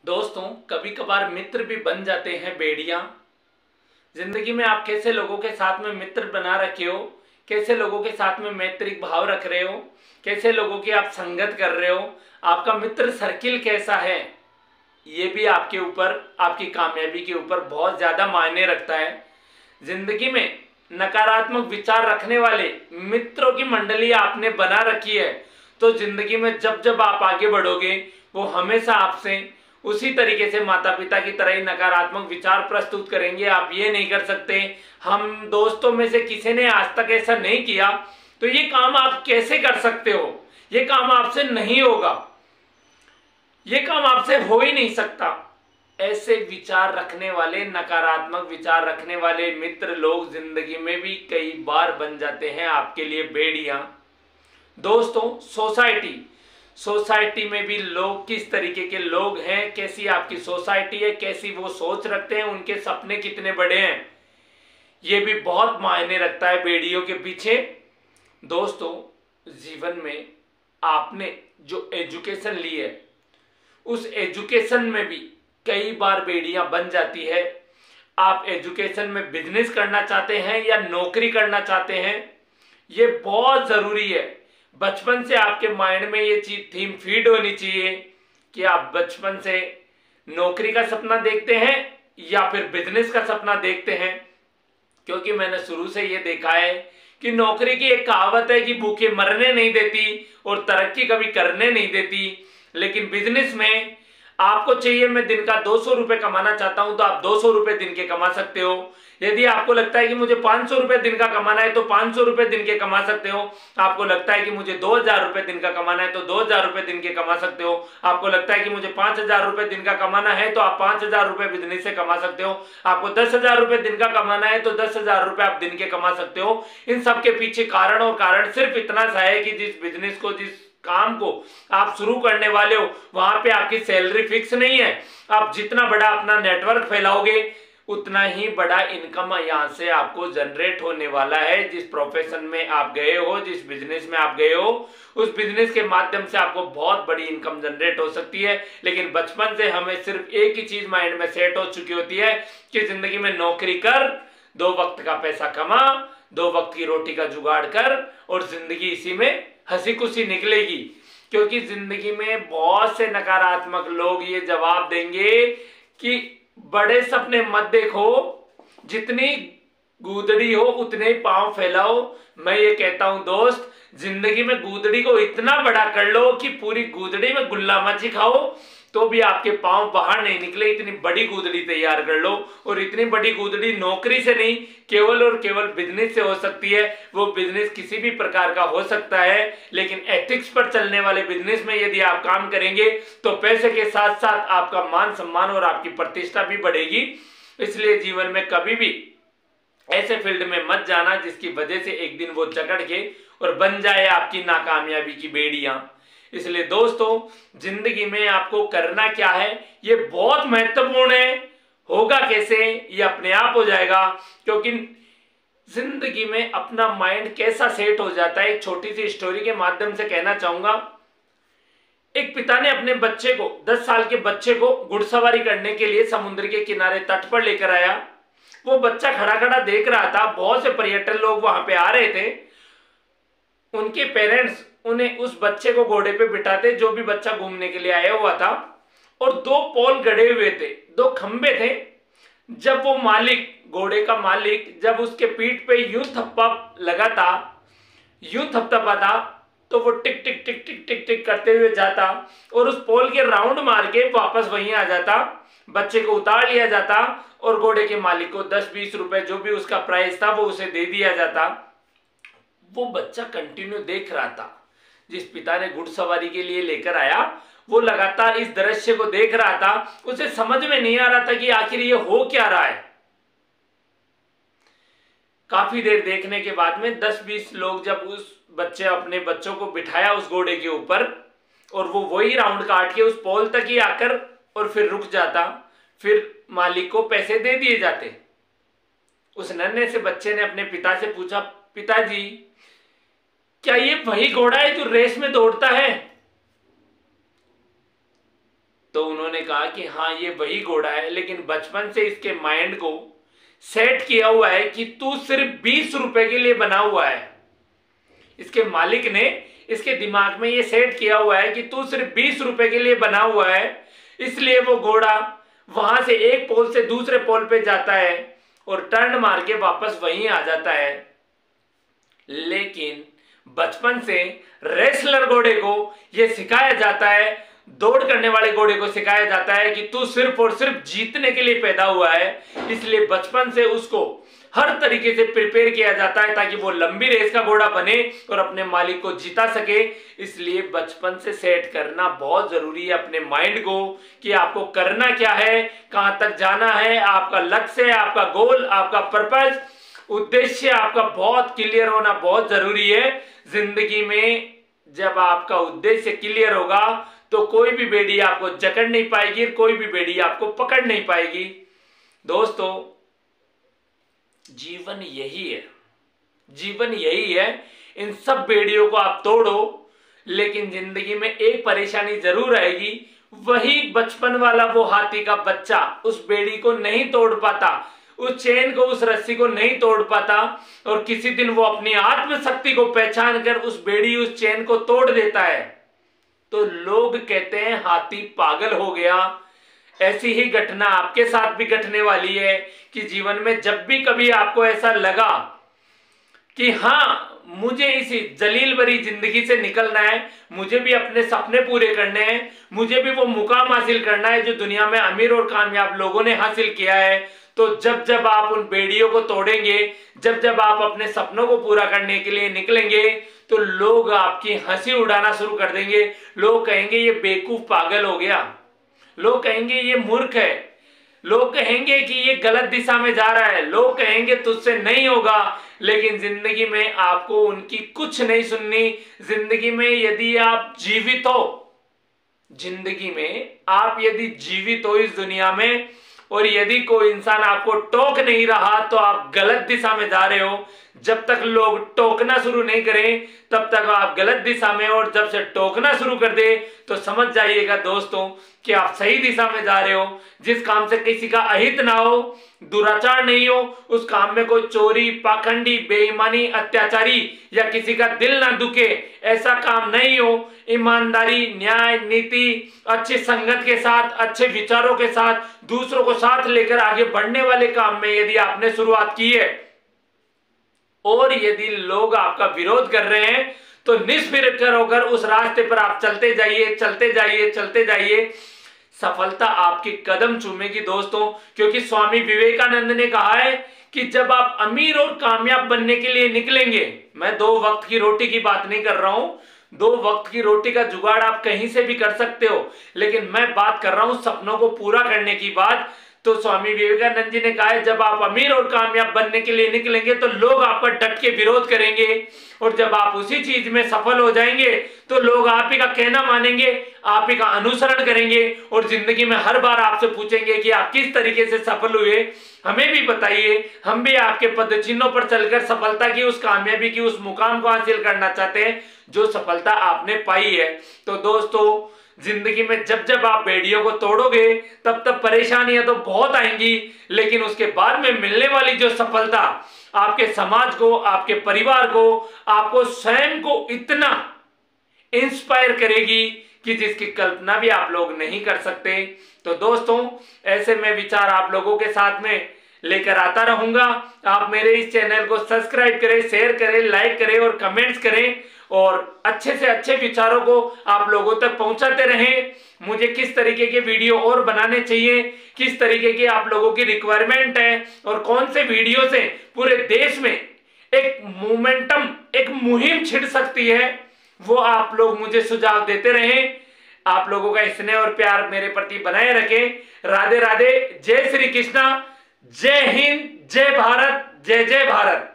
दोस्तों, कभी कभार मित्र भी बन जाते हैं बेड़ियां। जिंदगी में आप कैसे लोगों के साथ में मित्र बना रखे हो, कैसे लोगों के साथ में मैत्रिक भाव रख रहे हो, कैसे लोगों की आप संगत कर रहे हो, आपका मित्र सर्किल कैसा है, ये भी आपके ऊपर, आपकी कामयाबी के ऊपर बहुत ज्यादा मायने रखता है। जिंदगी में नकारात्मक विचार रखने वाले मित्रों की मंडली आपने बना रखी है, तो जिंदगी में जब जब आप आगे बढ़ोगे वो हमेशा आपसे उसी तरीके से माता पिता की तरह ही नकारात्मक विचार प्रस्तुत करेंगे। आप ये नहीं कर सकते, हम दोस्तों में से किसी ने आज तक ऐसा नहीं किया, तो ये काम आप कैसे कर सकते हो, ये काम आपसे नहीं होगा, ये काम आपसे हो ही नहीं सकता। ऐसे विचार रखने वाले, नकारात्मक विचार रखने वाले मित्र लोग जिंदगी में भी कई बार बन जाते हैं आपके लिए बेड़ियां। दोस्तों, सोसाइटी में भी लोग किस तरीके के लोग हैं, कैसी आपकी सोसाइटी है, कैसी वो सोच रखते हैं, उनके सपने कितने बड़े हैं, ये भी बहुत मायने रखता है बेड़ियों के पीछे। दोस्तों, जीवन में आपने जो एजुकेशन ली है, उस एजुकेशन में भी कई बार बेड़ियां बन जाती है। आप एजुकेशन में बिजनेस करना चाहते हैं या नौकरी करना चाहते हैं, ये बहुत जरूरी है। बचपन से आपके माइंड में ये चीज थीम फीड होनी चाहिए कि आप बचपन से नौकरी का सपना देखते हैं या फिर बिजनेस का सपना देखते हैं। क्योंकि मैंने शुरू से ये देखा है कि नौकरी की एक कहावत है कि भूखे मरने नहीं देती और तरक्की कभी करने नहीं देती, लेकिन बिजनेस में आपको चाहिए मैं दिन का 200 रुपए कमाना चाहता हूं तो आप 200 रुपए दिन के कमा सकते हो। यदि आपको लगता है कि मुझे 500 रुपए दिन का कमाना है तो 500 रुपए दिन के कमा सकते हो। आपको लगता है कि मुझे 2000 रुपए दिन का कमाना है तो 2000 रुपए दिन के कमा सकते हो। आपको लगता है कि मुझे 5000 रुपए दिन का कमाना है तो आप 5000 रुपए बिजनेस से कमा सकते हो। आपको 10,000 रुपए दिन का कमाना है तो 10,000 रुपए आप दिन के कमा सकते हो। इन सब के पीछे कारण सिर्फ इतना सा है कि जिस बिजनेस को, जिस काम को आप शुरू करने वाले हो, वहां पे आपकी सैलरी फिक्स नहीं है। आप जितना बड़ा अपना नेटवर्क फैलाओगे उतना ही बड़ा इनकम यहां से आपको जनरेट होने वाला है। जिस प्रोफेशन में आप गए हो, जिस बिजनेस में आप गए हो, उस बिजनेस के माध्यम से आपको बहुत बड़ी इनकम जनरेट हो सकती है। लेकिन बचपन से हमें सिर्फ एक ही चीज माइंड में सेट हो चुकी होती है कि जिंदगी में नौकरी कर, 2 वक्त का पैसा कमा, 2 वक्त की रोटी का जुगाड़ कर और जिंदगी इसी में हंसी खुशी निकलेगी। क्योंकि जिंदगी में बहुत से नकारात्मक लोग ये जवाब देंगे कि बड़े सपने मत देखो, जितनी गूदड़ी हो उतने ही पांव फैलाओ। मैं ये कहता हूं दोस्त, जिंदगी में गूदड़ी को इतना बड़ा कर लो कि पूरी गूदड़ी में गुल्ला मच्छी खाओ तो भी आपके पांव बाहर नहीं निकले, इतनी बड़ी गूदड़ी तैयार कर लो। और इतनी बड़ी गूदड़ी नौकरी से नहीं, केवल और केवल बिजनेस से हो सकती है। वो बिजनेस किसी भी प्रकार का हो सकता है, लेकिन एथिक्स पर चलने वाले बिजनेस में यदि आप काम करेंगे तो पैसे के साथ साथ आपका मान सम्मान और आपकी प्रतिष्ठा भी बढ़ेगी। इसलिए जीवन में कभी भी ऐसे फील्ड में मत जाना जिसकी वजह से एक दिन वो जकड़ के और बन जाए आपकी नाकामयाबी की बेड़ियां। इसलिए दोस्तों, जिंदगी में आपको करना क्या है ये बहुत महत्वपूर्ण है। होगा कैसे, ये अपने आप हो जाएगा। क्योंकि जिंदगी में अपना माइंड कैसा सेट हो जाता है, एक छोटी सी स्टोरी के माध्यम से कहना चाहूंगा। एक पिता ने अपने बच्चे को, 10 साल के बच्चे को घुड़सवारी करने के लिए समुद्र के किनारे तट पर लेकर आया। वो बच्चा खड़ा खड़ा देख रहा था, बहुत से पर्यटन लोग वहां पे आ रहे थे। उनके पेरेंट्स उन्हें, उस बच्चे को घोड़े पे बिठाते, जो भी बच्चा घूमने के लिए आया हुआ था, और 2 पोल गड़े हुए थे, 2 खंबे थे। जब वो मालिक, घोड़े का मालिक, जब उसके पीठ पे यूं थप्पा लगाता, यूं थपथपाता, तो वो टिक टिक टिक टिक टिक टिक करते हुए जाता और उस पोल के राउंड मार के वापस वहीं आ जाता। बच्चे को उतार लिया जाता और घोड़े के मालिक को 10-20 रुपए, जो भी उसका प्राइस था, वो उसे दे दिया जाता। वो बच्चा कंटिन्यू देख रहा था, जिस पिता ने घुड़सवारी के लिए लेकर आया, वो लगातार इस दृश्य को देख रहा था। उसे समझ में नहीं आ रहा था कि आखिर ये हो क्या रहा है। काफी देर देखने के बाद में 10-20 लोग, जब उस बच्चे, अपने बच्चों को बिठाया उस घोड़े के ऊपर, और वो वही राउंड काट के उस पोल तक ही आकर और फिर रुक जाता, फिर मालिक को पैसे दे दिए जाते। उस नन्हे से बच्चे ने अपने पिता से पूछा, पिताजी, क्या ये वही घोड़ा है जो रेस में दौड़ता है? तो उन्होंने कहा कि हाँ ये वही घोड़ा है, लेकिन बचपन से इसके माइंड को सेट किया हुआ है कि तू सिर्फ 20 रुपए के लिए बना हुआ है। इसके मालिक ने इसके दिमाग में ये सेट किया हुआ है कि तू सिर्फ 20 रुपए के लिए बना हुआ है, इसलिए वो घोड़ा वहां से एक पोल से दूसरे पोल पे जाता है और टर्न मार के वापस वहीं आ जाता है। लेकिन बचपन से रेसलर घोड़े को यह सिखाया जाता है, दौड़ करने वाले घोड़े को सिखाया जाता है कि तू सिर्फ और सिर्फ जीतने के लिए पैदा हुआ है, इसलिए बचपन से उसको हर तरीके से प्रिपेयर किया जाता है ताकि वो लंबी रेस का घोड़ा बने और अपने मालिक को जिता सके। इसलिए बचपन से सेट करना बहुत जरूरी है अपने माइंड को कि आपको करना क्या है, कहां तक जाना है, आपका लक्ष्य, आपका गोल, आपका पर्पस, उद्देश्य आपका बहुत क्लियर होना बहुत जरूरी है। जिंदगी में जब आपका उद्देश्य क्लियर होगा तो कोई भी बेड़ी आपको जकड़ नहीं पाएगी, कोई भी बेड़ी आपको पकड़ नहीं पाएगी। दोस्तों, जीवन यही है, जीवन यही है। इन सब बेड़ियों को आप तोड़ो, लेकिन जिंदगी में एक परेशानी जरूर आएगी, वही बचपन वाला वो हाथी का बच्चा उस बेड़ी को नहीं तोड़ पाता, उस चेन को, उस रस्सी को नहीं तोड़ पाता, और किसी दिन वो अपनी आत्मशक्ति को पहचान कर उस बेड़ी, उस चेन को तोड़ देता है। तो लोग कहते हैं हाथी पागल हो गया। ऐसी ही घटना आपके साथ भी घटने वाली है कि जीवन में जब भी कभी आपको ऐसा लगा कि हाँ मुझे इसी जलील भरी जिंदगी से निकलना है, मुझे भी अपने सपने पूरे करने हैं, मुझे भी वो मुकाम हासिल करना है जो दुनिया में अमीर और कामयाब लोगों ने हासिल किया है, तो जब जब आप उन बेड़ियों को तोड़ेंगे, जब जब आप अपने सपनों को पूरा करने के लिए निकलेंगे, तो लोग आपकी हंसी उड़ाना शुरू कर देंगे। लोग कहेंगे ये बेवकूफ पागल हो गया, लोग कहेंगे ये मूर्ख है, लोग कहेंगे कि ये गलत दिशा में जा रहा है, लोग कहेंगे तुझसे नहीं होगा। लेकिन जिंदगी में आपको उनकी कुछ नहीं सुननी। जिंदगी में यदि आप जीवित हो, जिंदगी में आप यदि जीवित हो इस दुनिया में, और यदि कोई इंसान आपको टोक नहीं रहा, तो आप गलत दिशा में जा रहे हो। जब तक लोग टोकना शुरू नहीं करें तब तक आप गलत दिशा में, और जब से टोकना शुरू कर दे तो समझ जाइएगा दोस्तों कि आप सही दिशा में जा रहे हो। जिस काम से किसी का अहित ना हो, दुराचार नहीं हो, उस काम में कोई चोरी, पाखंडी, बेईमानी, अत्याचारी या किसी का दिल ना दुखे, ऐसा काम नहीं हो। ईमानदारी, न्याय, नीति, अच्छी संगत के साथ, अच्छे विचारों के साथ, दूसरों को साथ लेकर आगे बढ़ने वाले काम में यदि आपने शुरुआत की है, और यदि लोग आपका विरोध कर रहे हैं, तो निष्फिक्र होकर उस रास्ते पर आप चलते जाइए, चलते जाइए, चलते जाइए। सफलता आपकी कदम चूमेगी दोस्तों, क्योंकि स्वामी विवेकानंद ने कहा है कि जब आप अमीर और कामयाब बनने के लिए निकलेंगे, मैं 2 वक्त की रोटी की बात नहीं कर रहा हूं, 2 वक्त की रोटी का जुगाड़ आप कहीं से भी कर सकते हो, लेकिन मैं बात कर रहा हूं सपनों को पूरा करने की बात। तो स्वामी विवेकानंद जी ने कहा है जब आप अमीर और कामयाब बनने के लिए निकलेंगे तो लोग आपका डट के विरोध करेंगे, और जब आप उसी चीज में सफल हो जाएंगे तो लोग आप ही का कहना मानेंगे, आप ही का अनुसरण करेंगे, और जिंदगी में हर बार आपसे पूछेंगे कि आप किस तरीके से सफल हुए, हमें भी बताइए, हम भी आपके पद चिन्हों पर चलकर सफलता की, उस कामयाबी की, उस मुकाम को हासिल करना चाहते हैं जो सफलता आपने पाई है। तो दोस्तों, जिंदगी में जब जब आप बेड़ियों को तोड़ोगे तब तब परेशानियां तो बहुत आएंगी, लेकिन उसके बाद में मिलने वाली जो सफलता आपके समाज को, आपके परिवार को, आपको स्वयं को इतना इंस्पायर करेगी कि जिसकी कल्पना भी आप लोग नहीं कर सकते। तो दोस्तों, ऐसे में विचार आप लोगों के साथ में लेकर आता रहूंगा। आप मेरे इस चैनल को सब्सक्राइब करें, शेयर करें, लाइक करें और कमेंट्स करें, और अच्छे से अच्छे विचारों को आप लोगों तक पहुंचाते रहें। मुझे किस तरीके के वीडियो और बनाने चाहिए, किस तरीके की आप लोगों की रिक्वायरमेंट है, और कौन से वीडियो से पूरे देश में एक मोमेंटम, एक मुहिम छिड़ सकती है, वो आप लोग मुझे सुझाव देते रहें। आप लोगों का स्नेह और प्यार मेरे प्रति बनाए रखें। राधे राधे, जय श्री कृष्णा, जय हिंद, जय भारत, जय जय भारत।